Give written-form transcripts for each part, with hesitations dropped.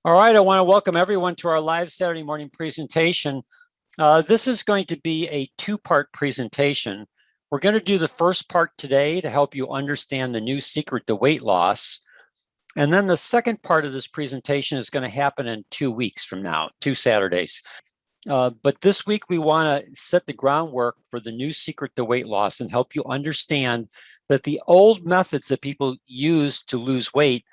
All right, I want to welcome everyone to our live Saturday morning presentation. This is going to be a two-part presentation. We're going to do the first part today to help you understand the new secret to weight loss. And then the second part of this presentation is going to happen in 2 weeks from now, 2 Saturdays. But this week, we want to set the groundwork for the new secret to weight loss and help you understand that the old methods that people use to lose weight,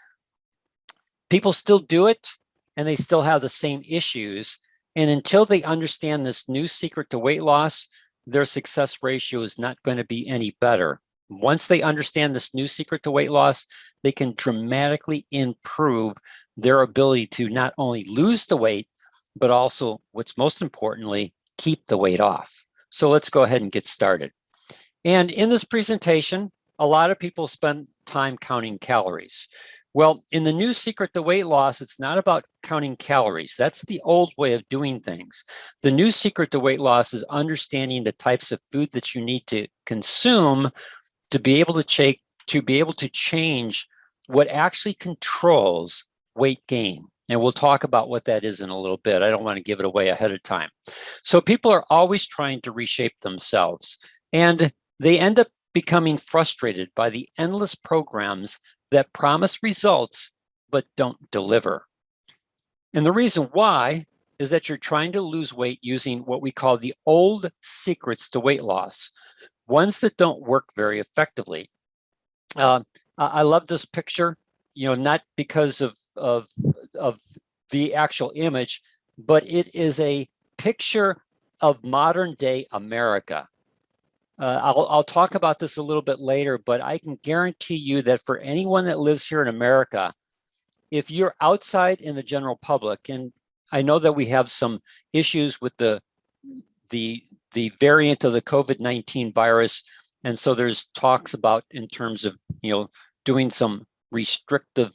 people still do it, and they still have the same issues. And until they understand this new secret to weight loss, their success ratio is not going to be any better. Once they understand this new secret to weight loss, they can dramatically improve their ability to not only lose the weight, but also, what's most importantly, keep the weight off. So let's go ahead and get started. And in this presentation, a lot of people spend time counting calories. Well, in the new secret to weight loss, it's not about counting calories. That's the old way of doing things. The new secret to weight loss is understanding the types of food that you need to consume to be able to change what actually controls weight gain. And we'll talk about what that is in a little bit. I don't want to give it away ahead of time. So people are always trying to reshape themselves, and they end up becoming frustrated by the endless programs that promise results but don't deliver. And the reason why is that you're trying to lose weight using what we call the old secrets to weight loss, ones that don't work very effectively. I love this picture, not because of the actual image, but it is a picture of modern day America. I'll talk about this a little bit later, but I can guarantee you that for anyone that lives here in America, if you're outside in the general public, and I know that we have some issues with the variant of the COVID-19 virus, and so there's talks about in terms of doing some restrictive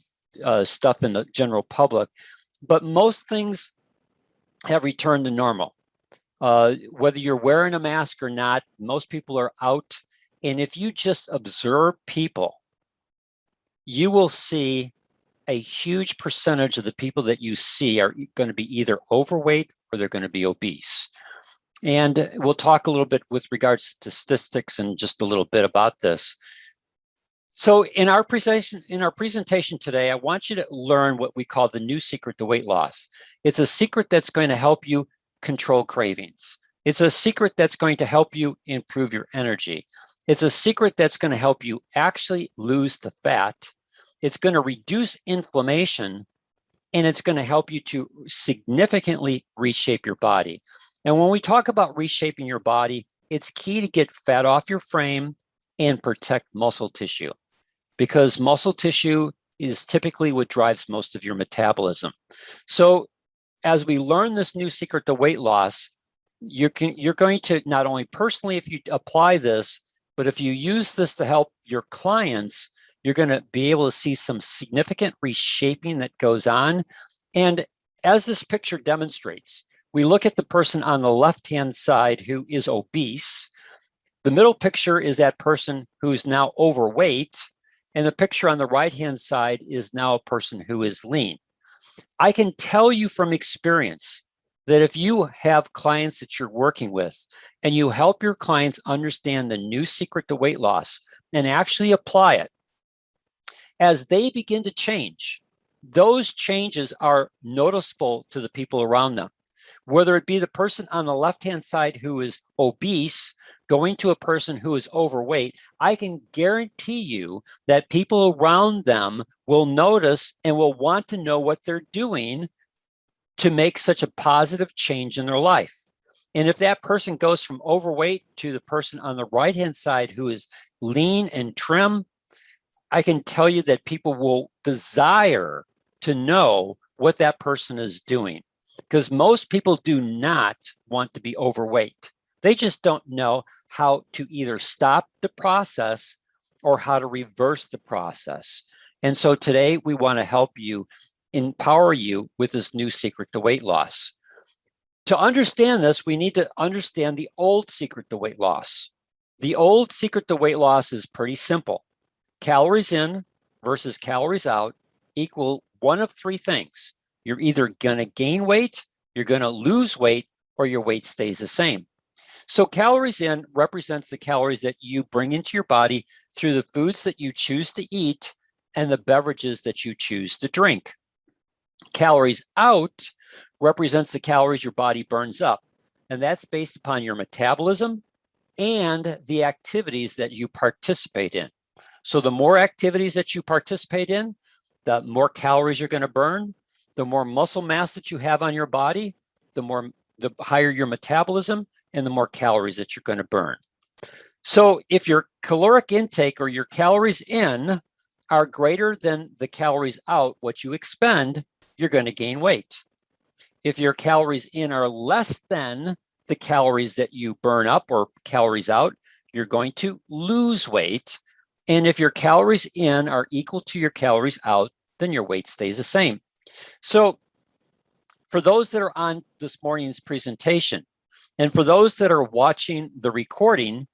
stuff in the general public, but most things have returned to normal. Whether you're wearing a mask or not, most people are out. And if you just observe people, you will see a huge percentage of the people that you see are going to be either overweight or they're going to be obese. And we'll talk a little bit with regards to statistics and just a little bit about this. So in our presentation today, I want you to learn what we call the new secret to weight loss. It's a secret that's going to help you control cravings. It's a secret that's going to help you improve your energy. It's a secret that's going to help you actually lose the fat. It's going to reduce inflammation, and it's going to help you to significantly reshape your body. And when we talk about reshaping your body, it's key to get fat off your frame and protect muscle tissue, because muscle tissue is typically what drives most of your metabolism. So as we learn this new secret to weight loss, you're going to not only personally, if you apply this, but if you use this to help your clients, you're going to be able to see some significant reshaping that goes on. And as this picture demonstrates, we look at the person on the left-hand side who is obese. The middle picture is that person who's now overweight. And the picture on the right-hand side is now a person who is lean. I can tell you from experience that if you have clients that you're working with and you help your clients understand the new secret to weight loss and actually apply it, as they begin to change, those changes are noticeable to the people around them. Whether it be the person on the left-hand side who is obese going to a person who is overweight, I can guarantee you that people around them will notice and will want to know what they're doing to make such a positive change in their life. And if that person goes from overweight to the person on the right-hand side who is lean and trim, I can tell you that people will desire to know what that person is doing, because most people do not want to be overweight. They just don't know how to either stop the process or how to reverse the process. And so today we want to help you, empower you with this new secret to weight loss. To understand this, we need to understand the old secret to weight loss. The old secret to weight loss is pretty simple. Calories in versus calories out equal one of three things. You're either going to gain weight, you're going to lose weight, or your weight stays the same. So calories in represents the calories that you bring into your body through the foods that you choose to eat and the beverages that you choose to drink. Calories out represents the calories your body burns up, and that's based upon your metabolism and the activities that you participate in. So the more activities that you participate in, the more calories you're going to burn. The more muscle mass that you have on your body, the higher your metabolism and the more calories that you're going to burn. So if your caloric intake or your calories in are greater than the calories out, what you expend, you're going to gain weight. If your calories in are less than the calories that you burn up or calories out, you're going to lose weight. And if your calories in are equal to your calories out, then your weight stays the same. So for those that are on this morning's presentation, and for those that are watching the recording,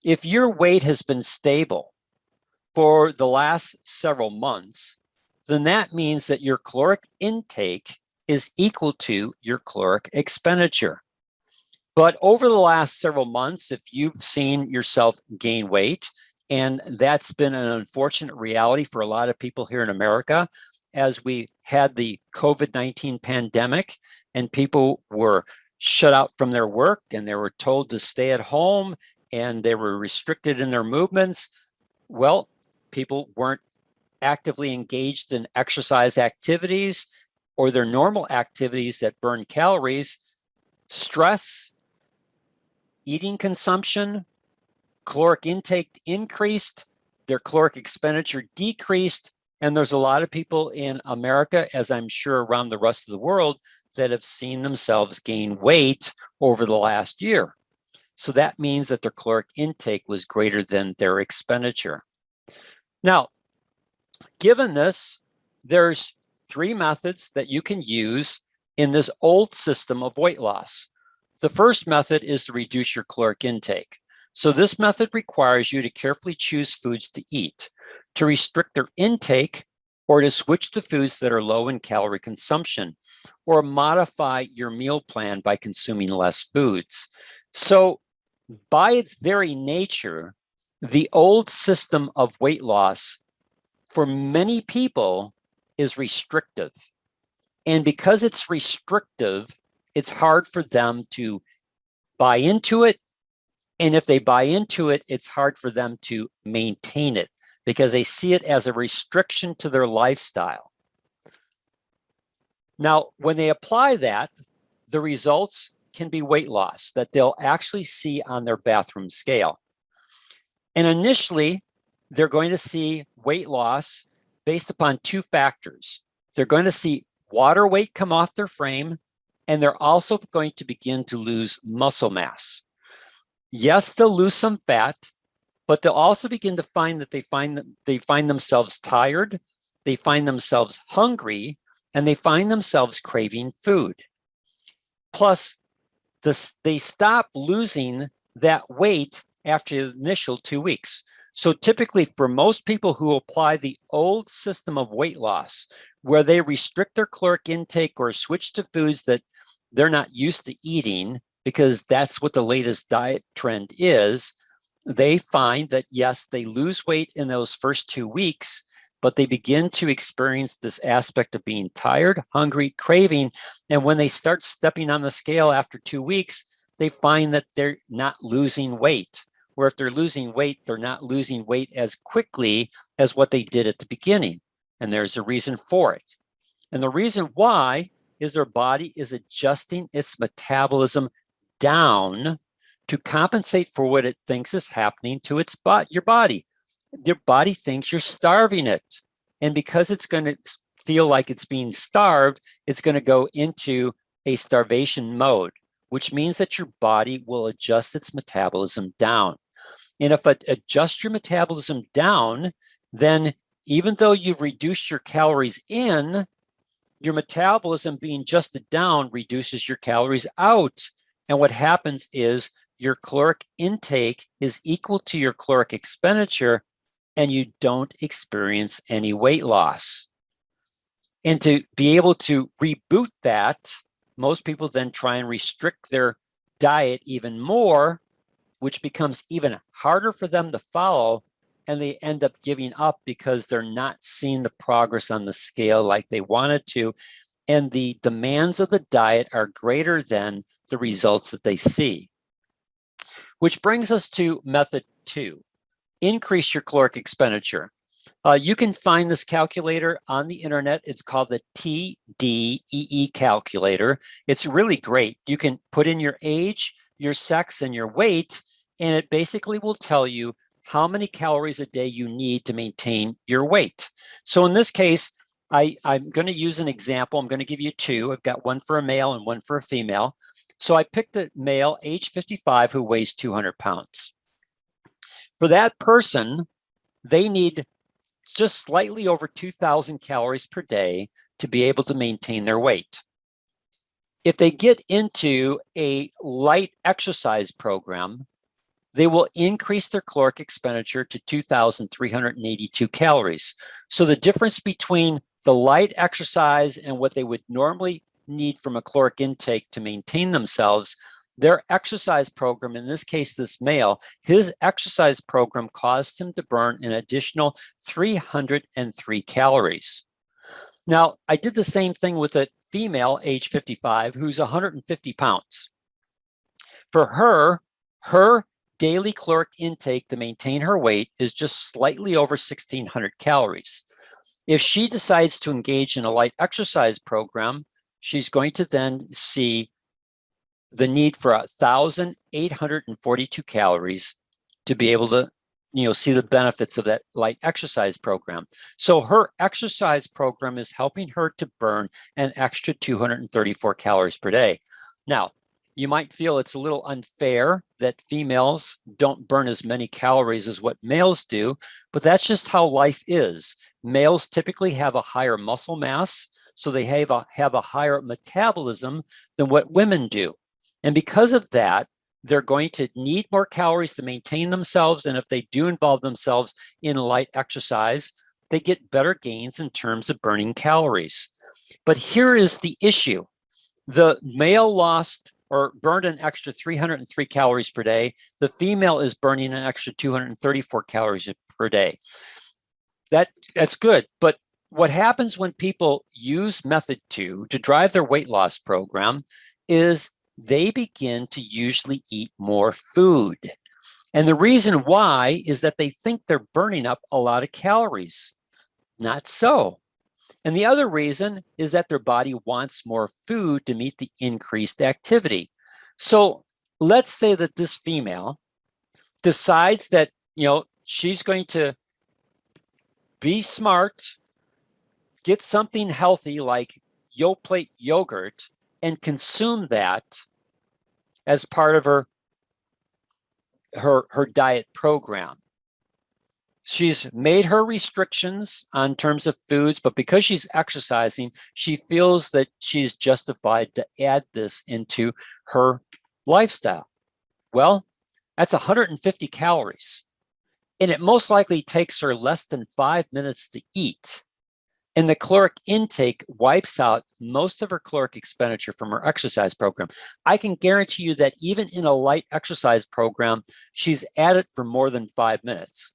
if your weight has been stable for the last several months, then that means that your caloric intake is equal to your caloric expenditure. But over the last several months, if you've seen yourself gain weight, and that's been an unfortunate reality for a lot of people here in America, as we had the COVID-19 pandemic and people were shut out from their work and they were told to stay at home and they were restricted in their movements. Well, people weren't actively engaged in exercise activities or their normal activities that burn calories. Stress, eating consumption, caloric intake increased, their caloric expenditure decreased, and there's a lot of people in America, as I'm sure around the rest of the world, that have seen themselves gain weight over the last year. So that means that their caloric intake was greater than their expenditure. Now, given this, there's 3 methods that you can use in this old system of weight loss. The first method is to reduce your caloric intake. So this method requires you to carefully choose foods to eat, to restrict their intake, or to switch to foods that are low in calorie consumption, or modify your meal plan by consuming less foods. So by its very nature, the old system of weight loss for many people is restrictive. And because it's restrictive, it's hard for them to buy into it. And if they buy into it, it's hard for them to maintain it because they see it as a restriction to their lifestyle. Now, when they apply that, the results can be weight loss that they'll actually see on their bathroom scale. And initially, they're going to see weight loss based upon 2 factors. They're going to see water weight come off their frame, and they're also going to begin to lose muscle mass. Yes, they'll lose some fat, but they'll also begin to find that they find themselves tired, they find themselves hungry, and they find themselves craving food. Plus, they stop losing that weight after the initial 2 weeks. So typically for most people who apply the old system of weight loss, where they restrict their caloric intake or switch to foods that they're not used to eating, because that's what the latest diet trend is, they find that yes, they lose weight in those first 2 weeks, but they begin to experience this aspect of being tired, hungry, craving. And when they start stepping on the scale after 2 weeks, they find that they're not losing weight. Where if they're losing weight, they're not losing weight as quickly as what they did at the beginning. And there's a reason for it. And the reason why is their body is adjusting its metabolism down to compensate for what it thinks is happening to your body. Your body thinks you're starving it. And because it's going to feel like it's being starved, it's going to go into a starvation mode, which means that your body will adjust its metabolism down. And if it adjusts your metabolism down, then even though you've reduced your calories in, your metabolism being adjusted down reduces your calories out. And what happens is your caloric intake is equal to your caloric expenditure, and you don't experience any weight loss. And to be able to reboot that, most people then try and restrict their diet even more, which becomes even harder for them to follow. And they end up giving up because they're not seeing the progress on the scale like they wanted to. And the demands of the diet are greater than the results that they see. Which brings us to method 2, increase your caloric expenditure. You can find this calculator on the internet. It's called the TDEE calculator. It's really great. You can put in your age, your sex, and your weight, and it basically will tell you how many calories a day you need to maintain your weight. So in this case, I'm going to use an example. I'm going to give you 2. I've got one for a male and one for a female. So I picked a male, age 55, who weighs 200 pounds. For that person, they need just slightly over 2,000 calories per day to be able to maintain their weight. If they get into a light exercise program, they will increase their caloric expenditure to 2,382 calories. So the difference between the light exercise and what they would normally need from a caloric intake to maintain themselves, their exercise program, in this case, this male, his exercise program caused him to burn an additional 303 calories. Now, I did the same thing with a female, age 55, who's 150 pounds. For her, her daily caloric intake to maintain her weight is just slightly over 1,600 calories. If she decides to engage in a light exercise program, she's going to then see the need for 1,842 calories to be able to, see the benefits of that light exercise program. So her exercise program is helping her to burn an extra 234 calories per day. Now, you might feel it's a little unfair that females don't burn as many calories as what males do, but that's just how life is. Males typically have a higher muscle mass, so they have a higher metabolism than what women do. And because of that, they're going to need more calories to maintain themselves. And if they do involve themselves in light exercise, they get better gains in terms of burning calories. But here is the issue. The male lost or burned an extra 303 calories per day. The female is burning an extra 234 calories per day. That's good. But what happens when people use method 2 to drive their weight loss program is they begin to usually eat more food. And the reason why is that they think they're burning up a lot of calories. Not so. And the other reason is that their body wants more food to meet the increased activity. So let's say that this female decides that, she's going to be smart, get something healthy like Yoplait yogurt, and consume that as part of her diet program. She's made her restrictions on terms of foods, but because she's exercising, she feels that she's justified to add this into her lifestyle. Well, that's 150 calories. And it most likely takes her less than 5 minutes to eat. And the caloric intake wipes out most of her caloric expenditure from her exercise program. I can guarantee you that even in a light exercise program, she's at it for more than 5 minutes.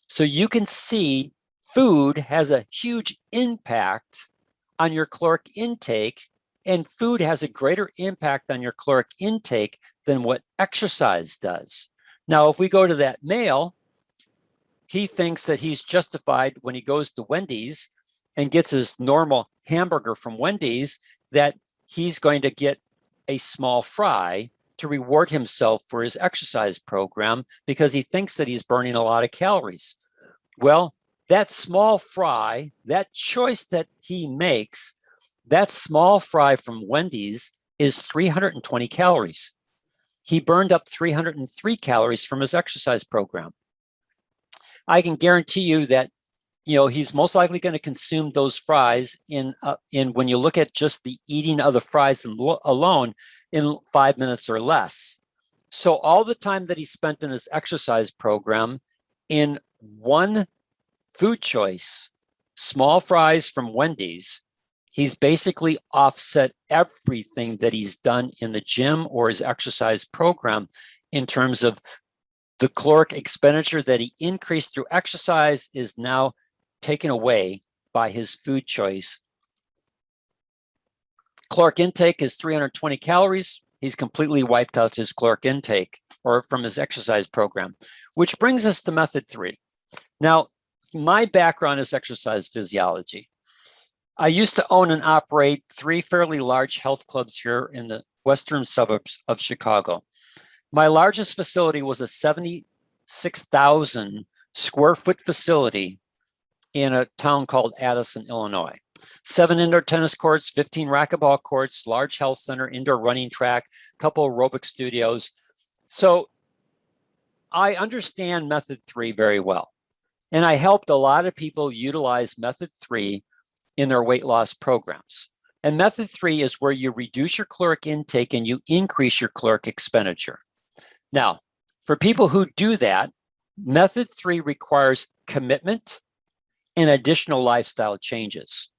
So you can see food has a huge impact on your caloric intake, and food has a greater impact on your caloric intake than what exercise does. Now, if we go to that male, he thinks that he's justified when he goes to Wendy's and gets his normal hamburger from Wendy's, that he's going to get a small fry to reward himself for his exercise program because he thinks that he's burning a lot of calories. Well, that small fry, that choice that he makes, that small fry from Wendy's is 320 calories. He burned up 303 calories from his exercise program. I can guarantee you that he's most likely going to consume those fries in when you look at just the eating of the fries alone in 5 minutes or less. So all the time that he spent in his exercise program in one food choice, small fries from Wendy's, he's basically offset everything that he's done in the gym or his exercise program in terms of the caloric expenditure that he increased through exercise is now taken away by his food choice. Caloric intake is 320 calories. He's completely wiped out his caloric intake or from his exercise program, which brings us to method 3. Now, my background is exercise physiology. I used to own and operate 3 fairly large health clubs here in the western suburbs of Chicago. My largest facility was a 76,000 square foot facility in a town called Addison, Illinois. 7 indoor tennis courts, 15 racquetball courts, large health center, indoor running track, couple aerobic studios. So I understand method 3 very well. And I helped a lot of people utilize method 3 in their weight loss programs. And method 3 is where you reduce your caloric intake and you increase your caloric expenditure. Now, for people who do that, method 3 requires commitment and additional lifestyle changes.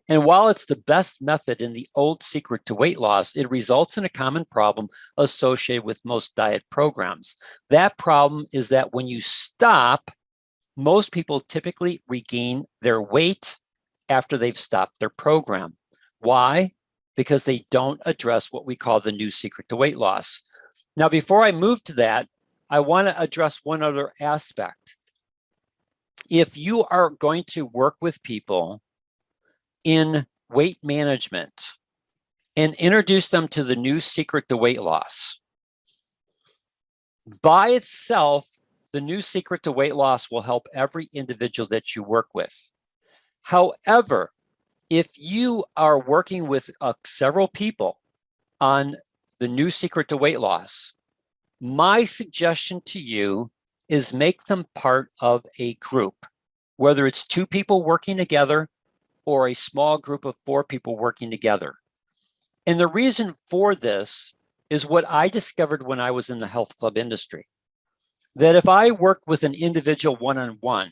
And while it's the best method in the old secret to weight loss, it results in a common problem associated with most diet programs. That problem is that when you stop, most people typically regain their weight after they've stopped their program. Why? Because they don't address what we call the new secret to weight loss. Now, before I move to that, I want to address one other aspect. If you are going to work with people in weight management and introduce them to the new secret to weight loss, by itself, the new secret to weight loss will help every individual that you work with. However, if you are working with several people on the new secret to weight loss, my suggestion to you is make them part of a group, whether it's 2 people working together or a small group of 4 people working together. And the reason for this is what I discovered when I was in the health club industry, that if I worked with an individual one-on-one,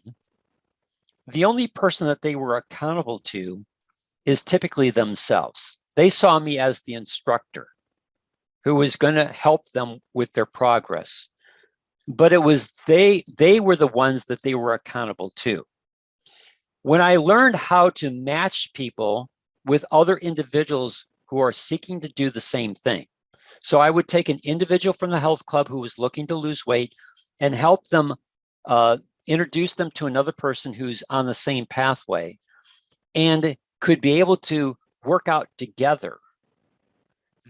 the only person that they were accountable to is typically themselves. They saw me as the instructor who was going to help them with their progress. But it was they were the ones that they were accountable to. When I learned how to match people with other individuals who are seeking to do the same thing. So I would take an individual from the health club who was looking to lose weight and help them introduce them to another person who's on the same pathway and could be able to work out together.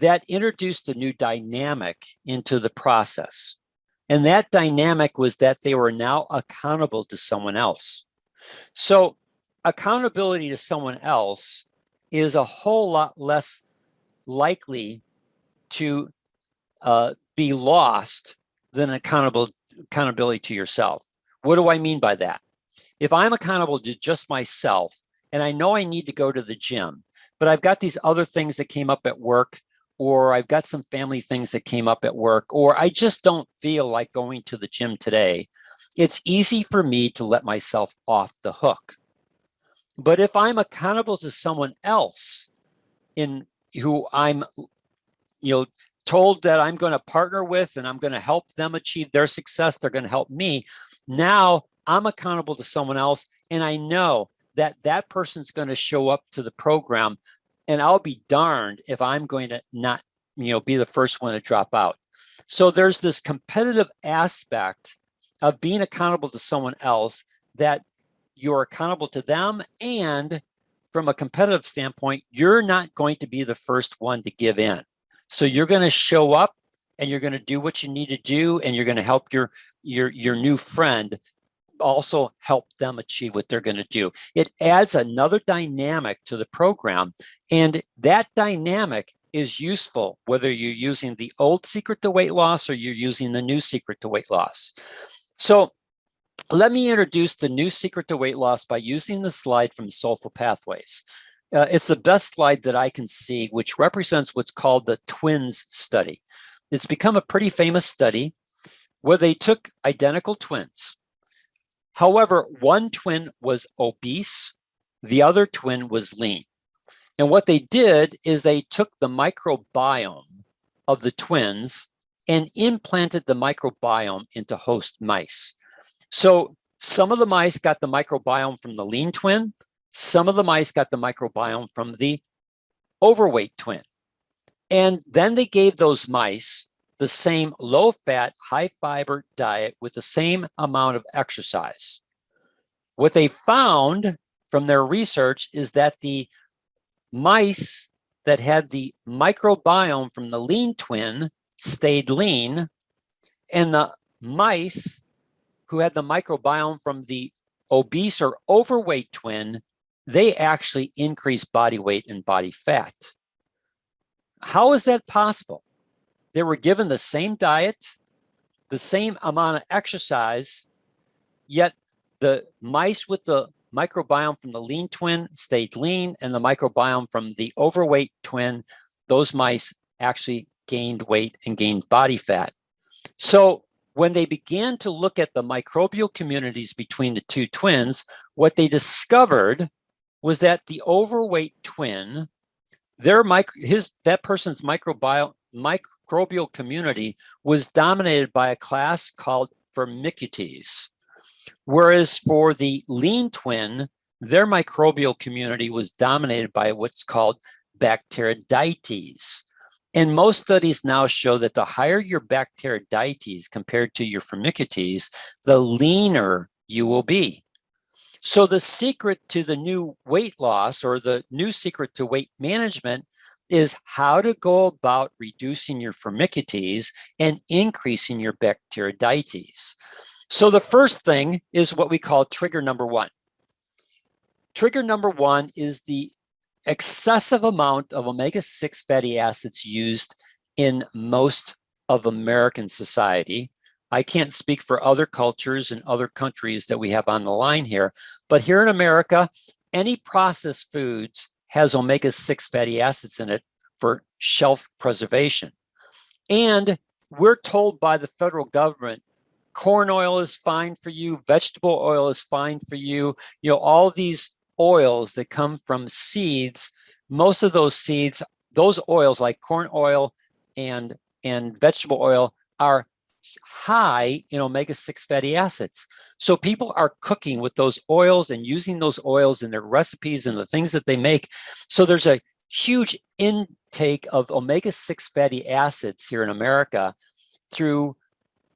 That introduced a new dynamic into the process. And that dynamic was that they were now accountable to someone else. So accountability to someone else is a whole lot less likely to be lost than accountability to yourself. What do I mean by that? If I'm accountable to just myself and I know I need to go to the gym, but I've got these other things that came up at work, or I've got some family things that came up at work, or I just don't feel like going to the gym today, it's easy for me to let myself off the hook. But if I'm accountable to someone else in who I'm, told that I'm going to partner with and I'm going to help them achieve their success, they're going to help me. Now I'm accountable to someone else, and I know that that person's going to show up to the program, and I'll be darned if I'm going to not, be the first one to drop out. So there's this competitive aspect of being accountable to someone else, that you're accountable to them, and from a competitive standpoint, you're not going to be the first one to give in. So you're going to show up and you're going to do what you need to do, and you're going to help your new friend also help them achieve what they're going to do. It adds another dynamic to the program, and that dynamic is useful whether you're using the old secret to weight loss or you're using the new secret to weight loss. So let me introduce the new secret to weight loss by using the slide from Soulful Pathways. It's the best slide that I can see, which represents what's called the twins study. It's become a pretty famous study where they took identical twins. However, one twin was obese, the other twin was lean. And what they did is they took the microbiome of the twins and implanted the microbiome into host mice. So some of the mice got the microbiome from the lean twin. Some of the mice got the microbiome from the overweight twin. And then they gave those mice the same low-fat, high-fiber diet with the same amount of exercise. What they found from their research is that the mice that had the microbiome from the lean twin stayed lean, and the mice who had the microbiome from the obese or overweight twin, they actually increased body weight and body fat. How is that possible? They were given the same diet, the same amount of exercise, yet the mice with the microbiome from the lean twin stayed lean, and the microbiome from the overweight twin, those mice actually gained weight and gained body fat. So when they began to look at the microbial communities between the two twins, what they discovered was that the overweight twin, that person's microbial community was dominated by a class called Firmicutes, whereas for the lean twin, their microbial community was dominated by what's called Bacteroidetes. And most studies now show that the higher your Bacteroidetes compared to your Firmicutes, the leaner you will be. So the secret to the new weight loss, or the new secret to weight management, is how to go about reducing your Firmicutes and increasing your Bacteroidetes. So the first thing is what we call trigger number one. Trigger number one is the excessive amount of omega-6 fatty acids used in most of American society. I can't speak for other cultures and other countries that we have on the line here, but here in America, any processed foods has omega-6 fatty acids in it for shelf preservation. And we're told by the federal government, corn oil is fine for you, vegetable oil is fine for you, all these oils that come from seeds, most of those seeds, those oils like corn oil and vegetable oil are high in omega-6 fatty acids. So people are cooking with those oils and using those oils in their recipes and the things that they make. So there's a huge intake of omega-6 fatty acids here in America through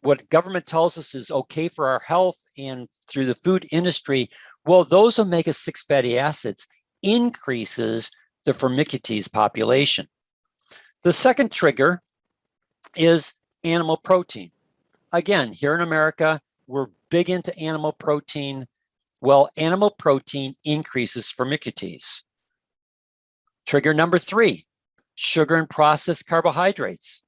what government tells us is okay for our health and through the food industry. Well, those omega-6 fatty acids increases the Firmicutes population. The second trigger is animal protein. Again, here in America, we're big into animal protein. Well, animal protein increases Firmicutes. Trigger number three, sugar and processed carbohydrates.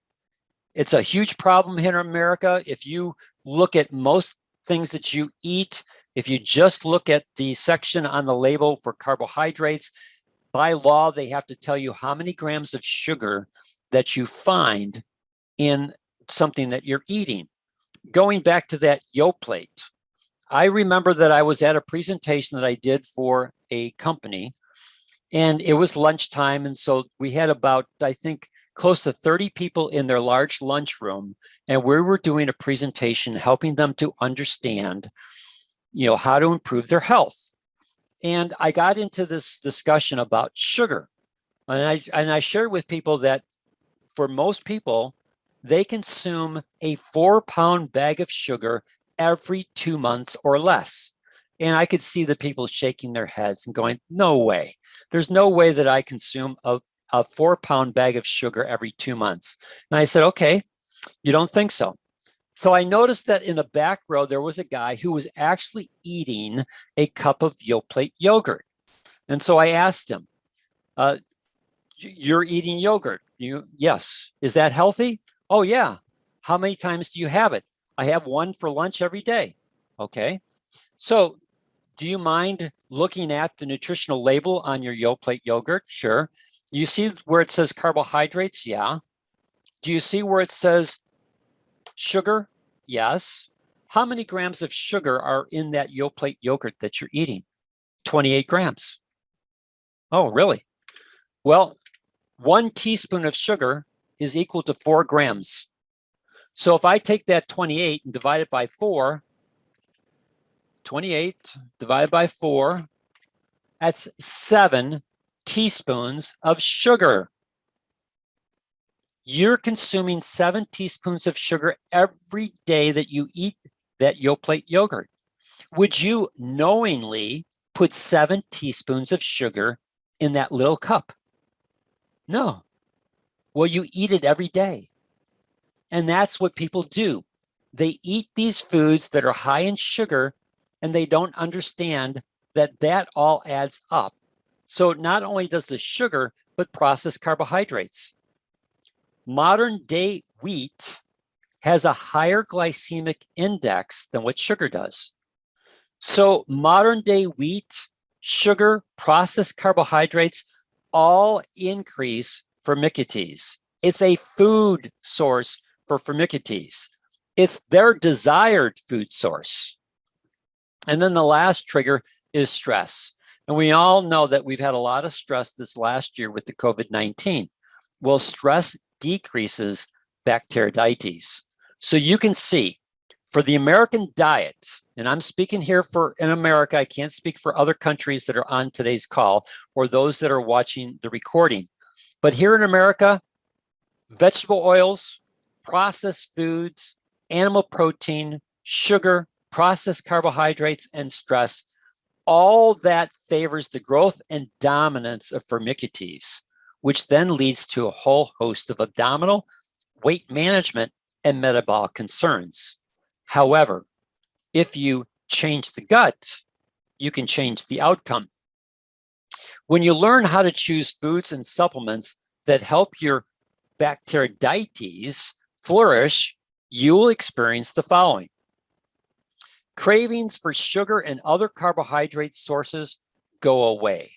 It's a huge problem here in America. If you look at most things that you eat, if you just look at the section on the label for carbohydrates, by law, they have to tell you how many grams of sugar that you find in something that you're eating. Going back to that Yoplait, I remember that I was at a presentation that I did for a company, and it was lunchtime. And so we had about, I think, close to 30 people in their large lunchroom, and we were doing a presentation helping them to understand, how to improve their health. And I got into this discussion about sugar, and I shared with people that for most people, they consume a 4-pound bag of sugar every 2 months or less. And I could see the people shaking their heads and going, no way. There's no way that I consume a 4-pound bag of sugar every 2 months. And I said, okay, you don't think so. So I noticed that in the back row, there was a guy who was actually eating a cup of Yoplait yogurt. And so I asked him, you're eating yogurt? Yes. Is that healthy? Oh, yeah. How many times do you have it? I have one for lunch every day. Okay. So do you mind looking at the nutritional label on your Yoplait yogurt? Sure. You see where it says carbohydrates? Yeah. Do you see where it says sugar? Yes. How many grams of sugar are in that Yoplait yogurt that you're eating? 28 grams. Oh, really? Well, 1 teaspoon of sugar is equal to 4 grams. So if I take that 28 and divide it by 4, 28 divided by 4, that's 7 teaspoons of sugar. You're consuming 7 teaspoons of sugar every day that you eat that Yoplait yogurt. Would you knowingly put 7 teaspoons of sugar in that little cup? No. Well, you eat it every day. And that's what people do. They eat these foods that are high in sugar, and they don't understand that that all adds up. So not only does the sugar, but processed carbohydrates. Modern day wheat has a higher glycemic index than what sugar does. So modern day wheat, sugar, processed carbohydrates all increase Firmicutes. It's a food source for Firmicutes. It's their desired food source. And then the last trigger is stress. And we all know that we've had a lot of stress this last year with the COVID-19. Well, stress decreases Bacteroidetes. So you can see for the American diet, and I'm speaking here for in America, I can't speak for other countries that are on today's call or those that are watching the recording. But here in America, vegetable oils, processed foods, animal protein, sugar, processed carbohydrates, and stress, all that favors the growth and dominance of Firmicutes, which then leads to a whole host of abdominal, weight management, and metabolic concerns. However, if you change the gut, you can change the outcome. When you learn how to choose foods and supplements that help your Bacteroidetes flourish, you will experience the following. Cravings for sugar and other carbohydrate sources go away.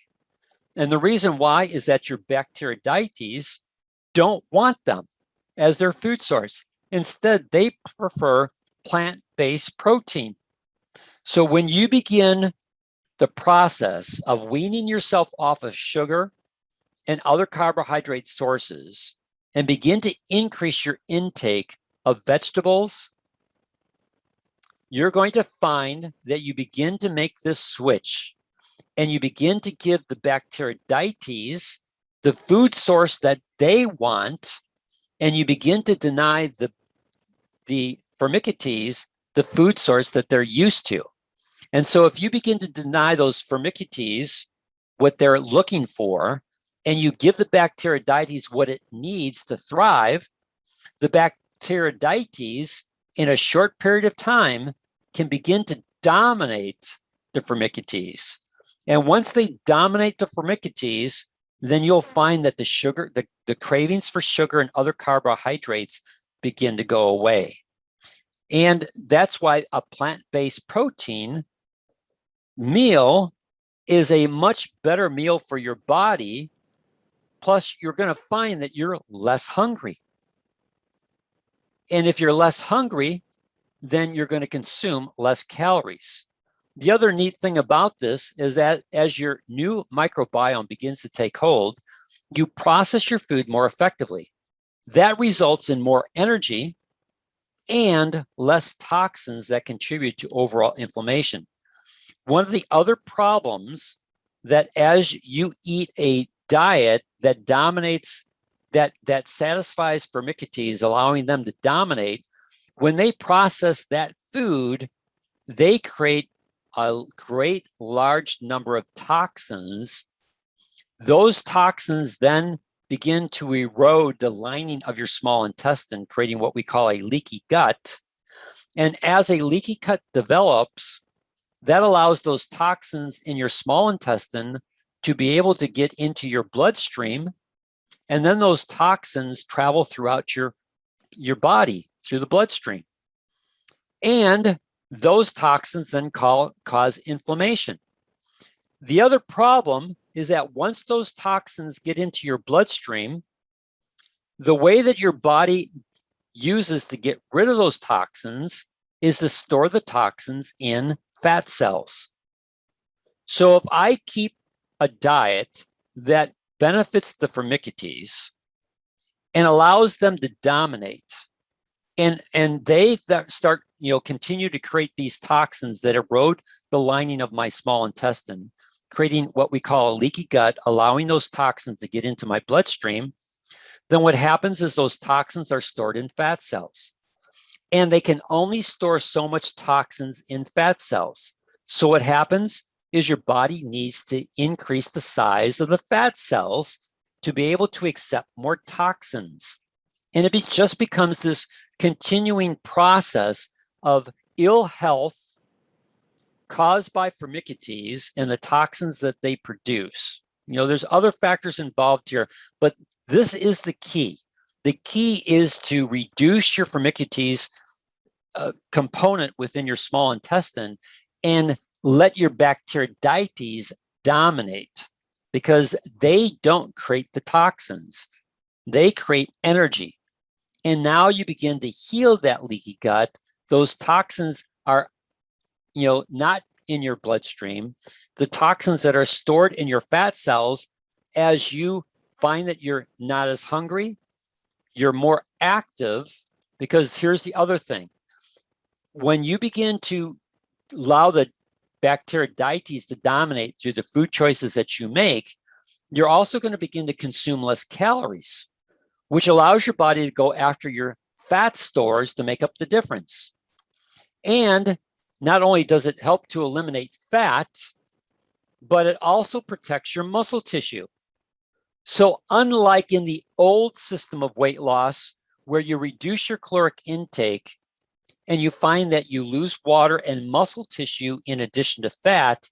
And the reason why is that your Bacteroidetes don't want them as their food source. Instead, they prefer plant-based protein. So when you begin the process of weaning yourself off of sugar and other carbohydrate sources and begin to increase your intake of vegetables, you're going to find that you begin to make this switch and you begin to give the Bacteroidetes the food source that they want, and you begin to deny the Firmicutes the food source that they're used to. And so if you begin to deny those Firmicutes what they're looking for, and you give the Bacteroidetes what it needs to thrive, the Bacteroidetes in a short period of time can begin to dominate the Firmicutes. And once they dominate the Firmicutes, then you'll find that the sugar, the cravings for sugar and other carbohydrates begin to go away. And that's why a plant-based protein meal is a much better meal for your body. Plus, you're going to find that you're less hungry. And if you're less hungry, then you're going to consume less calories. The other neat thing about this is that as your new microbiome begins to take hold, you process your food more effectively. That results in more energy and less toxins that contribute to overall inflammation. One of the other problems that as you eat a diet that dominates, that satisfies Firmicutes, allowing them to dominate, when they process that food, they create a great large number of toxins. Those toxins then begin to erode the lining of your small intestine, creating what we call a leaky gut. And as a leaky gut develops, that allows those toxins in your small intestine to be able to get into your bloodstream. And then those toxins travel throughout your body through the bloodstream. And those toxins then cause inflammation. The other problem is that once those toxins get into your bloodstream, the way that your body uses to get rid of those toxins is to store the toxins in fat cells. So if I keep a diet that benefits the Firmicutes and allows them to dominate. And they start, continue to create these toxins that erode the lining of my small intestine, creating what we call a leaky gut, allowing those toxins to get into my bloodstream. Then what happens is those toxins are stored in fat cells. And they can only store so much toxins in fat cells. So what happens is your body needs to increase the size of the fat cells to be able to accept more toxins. And it just becomes this continuing process of ill health caused by Firmicutes and the toxins that they produce. There's other factors involved here, but this is the key. The key is to reduce your Firmicutes component within your small intestine and let your Bacteroidetes dominate, because they don't create the toxins. They create energy. And now you begin to heal that leaky gut. Those toxins are, not in your bloodstream. The toxins that are stored in your fat cells, as you find that you're not as hungry, you're more active, because here's the other thing. When you begin to allow the Bacteroidetes to dominate through the food choices that you make, you're also going to begin to consume less calories, which allows your body to go after your fat stores to make up the difference. And not only does it help to eliminate fat, but it also protects your muscle tissue. So unlike in the old system of weight loss, where you reduce your caloric intake and you find that you lose water and muscle tissue in addition to fat,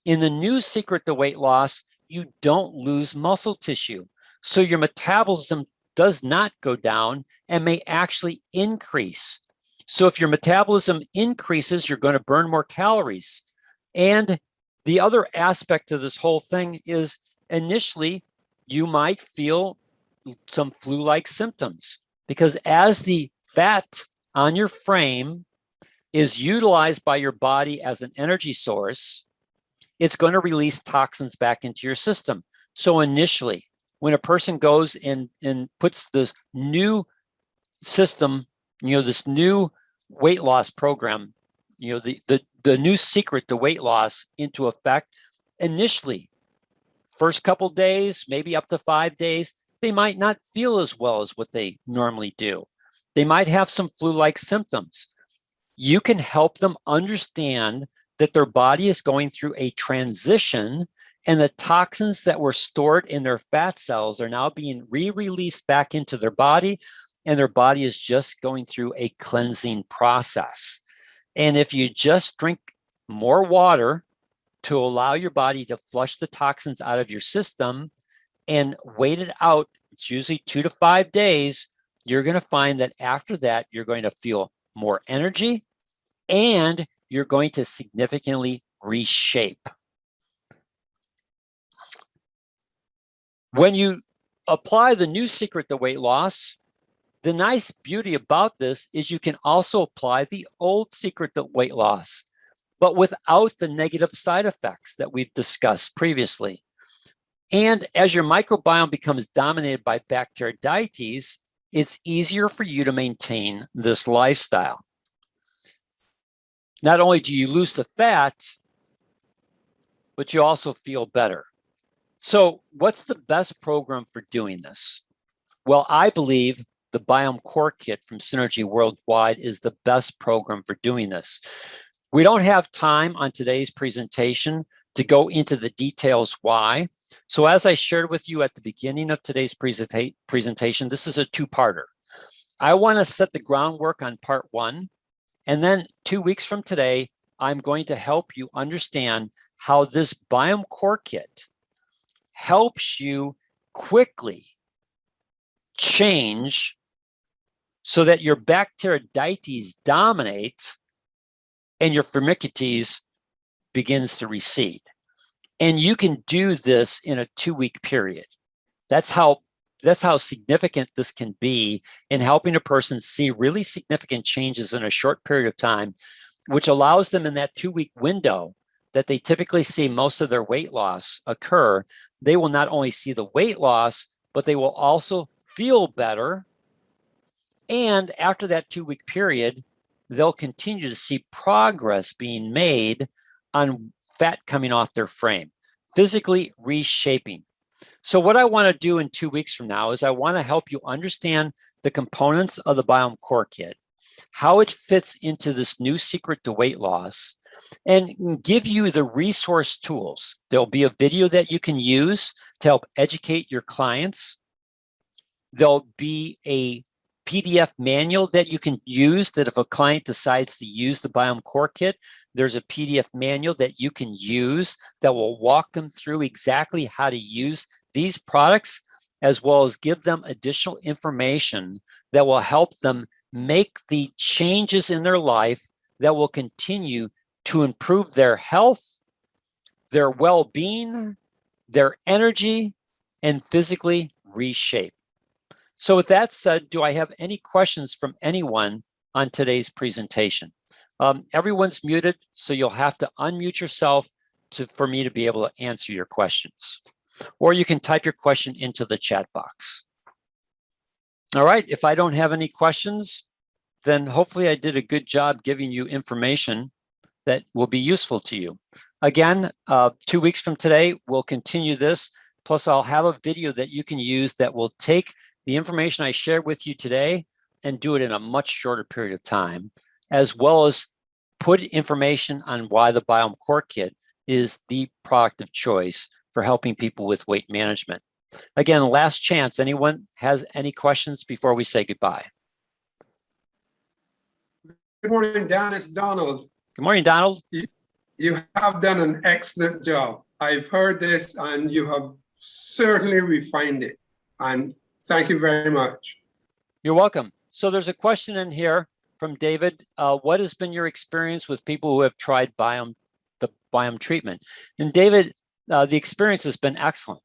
in the new secret to weight loss, you don't lose muscle tissue. So your metabolism does not go down and may actually increase. So if your metabolism increases, you're going to burn more calories. And the other aspect of this whole thing is initially you might feel some flu-like symptoms, because as the fat on your frame is utilized by your body as an energy source, it's going to release toxins back into your system. So initially, when a person goes and puts this new system, this new weight loss program, the new secret to weight loss into effect, initially, first couple days, maybe up to 5 days, they might not feel as well as what they normally do. They might have some flu-like symptoms. You can help them understand that their body is going through a transition, and the toxins that were stored in their fat cells are now being re-released back into their body, and their body is just going through a cleansing process. And if you just drink more water to allow your body to flush the toxins out of your system and wait it out, it's usually 2 to 5 days, you're going to find that after that, you're going to feel more energy and you're going to significantly reshape. When you apply the new secret to weight loss, the nice beauty about this is you can also apply the old secret to weight loss, but without the negative side effects that we've discussed previously. And as your microbiome becomes dominated by Bacteroidetes, it's easier for you to maintain this lifestyle. Not only do you lose the fat, but you also feel better. So what's the best program for doing this? Well, I believe the Biome Core Kit from Synergy Worldwide is the best program for doing this. We don't have time on today's presentation to go into the details why. So as I shared with you at the beginning of today's presentation, this is a two-parter. I want to set the groundwork on part 1, and then 2 weeks from today, I'm going to help you understand how this Biome Core Kit helps you quickly change so that your Bacteroidetes dominate and your Firmicutes begins to recede. And you can do this in a 2-week period. That's how significant this can be in helping a person see really significant changes in a short period of time, which allows them in that 2-week window that they typically see most of their weight loss occur. they will not only see the weight loss, but they will also feel better. And after that 2-week period, they'll continue to see progress being made on fat coming off their frame, physically reshaping. So what I want to do in 2 weeks from now is I want to help you understand the components of the Biome Core Kit, how it fits into this new secret to weight loss, and give you the resource tools. There'll be a video that you can use to help educate your clients. There'll be a PDF manual that you can use, that if a client decides to use the Biome Core Kit, there's a PDF manual that you can use that will walk them through exactly how to use these products, as well as give them additional information that will help them make the changes in their life that will continue to improve their health, their well-being, their energy, and physically reshape. So with that said, do I have any questions from anyone on today's presentation? Everyone's muted, so you'll have to unmute yourself for me to be able to answer your questions. Or you can type your question into the chat box. All right, if I don't have any questions, then hopefully I did a good job giving you information that will be useful to you. Again, 2 weeks from today, we'll continue this. Plus, I'll have a video that you can use that will take the information I shared with you today and do it in a much shorter period of time, as well as put information on why the Biome Core Kit is the product of choice for helping people with weight management. Again, last chance. Anyone has any questions before we say goodbye? Good morning, Dan. It's Donald. Good morning, Donald. You have done an excellent job. I've heard this, and you have certainly refined it. And thank you very much. You're welcome. So there's a question in here from David. What has been your experience with people who have tried the Biome treatment? And David, the experience has been excellent.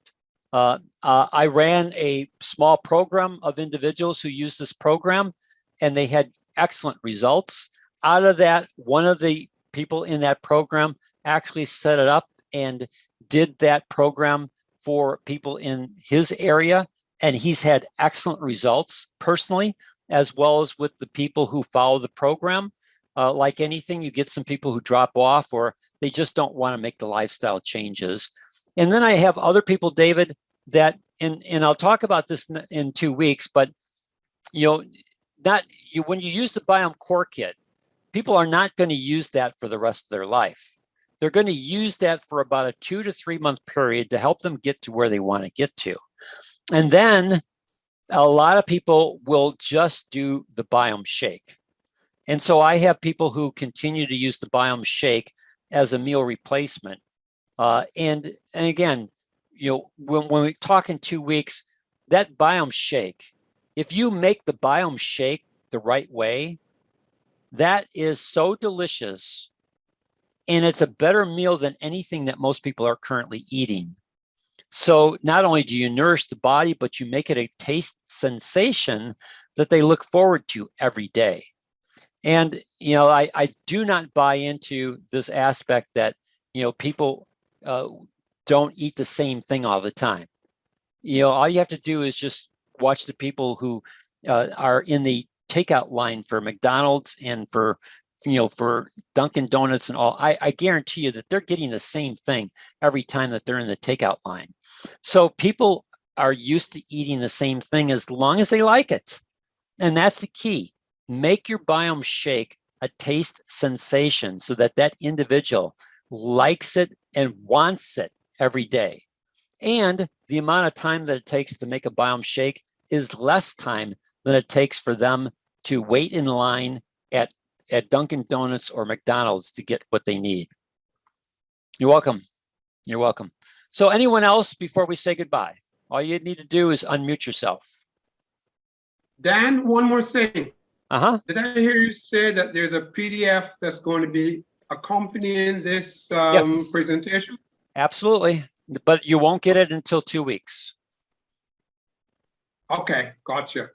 I ran a small program of individuals who used this program, and they had excellent results. Out of that, one of the people in that program actually set it up and did that program for people in his area, and he's had excellent results personally, as well as with the people who follow the program. Like anything, you get some people who drop off, or they just don't want to make the lifestyle changes. And then I have other people, David, that, and I'll talk about this in 2 weeks, but when you use the Biome Core Kit, people are not going to use that for the rest of their life. They're going to use that for about a 2 to 3 month period to help them get to where they want to get to. And then a lot of people will just do the Biome Shake. And so I have people who continue to use the Biome Shake as a meal replacement. And again, when we talk in 2 weeks, that Biome Shake, if you make the Biome Shake the right way, that is so delicious, and it's a better meal than anything that most people are currently eating. So not only do you nourish the body, but you make it a taste sensation that they look forward to every day. And, I do not buy into this aspect that, people don't eat the same thing all the time. All you have to do is just watch the people who are in the takeout line for McDonald's and for Dunkin' Donuts and all. I guarantee you that they're getting the same thing every time that they're in the takeout line. So people are used to eating the same thing as long as they like it. And that's the key. Make your Biome Shake a taste sensation so that that individual likes it and wants it every day. And the amount of time that it takes to make a Biome Shake is less time than it takes for them to wait in line at Dunkin' Donuts or McDonald's to get what they need. You're welcome. You're welcome. So anyone else before we say goodbye? All you need to do is unmute yourself. Dan, one more thing. Did I hear you say that there's a PDF that's going to be accompanying this Yes. presentation? Absolutely. But you won't get it until 2 weeks. Okay, gotcha.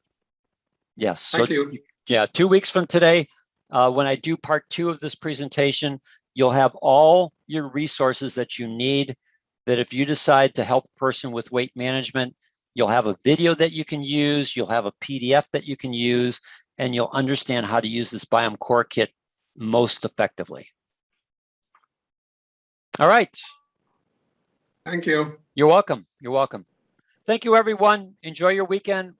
Yes. Thank you. Yeah, 2 weeks from today, when I do part 2 of this presentation, you'll have all your resources that you need that if you decide to help a person with weight management, you'll have a video that you can use, you'll have a PDF that you can use, and you'll understand how to use this Biome Core Kit most effectively. All right. Thank you. You're welcome. You're welcome. Thank you, everyone. Enjoy your weekend.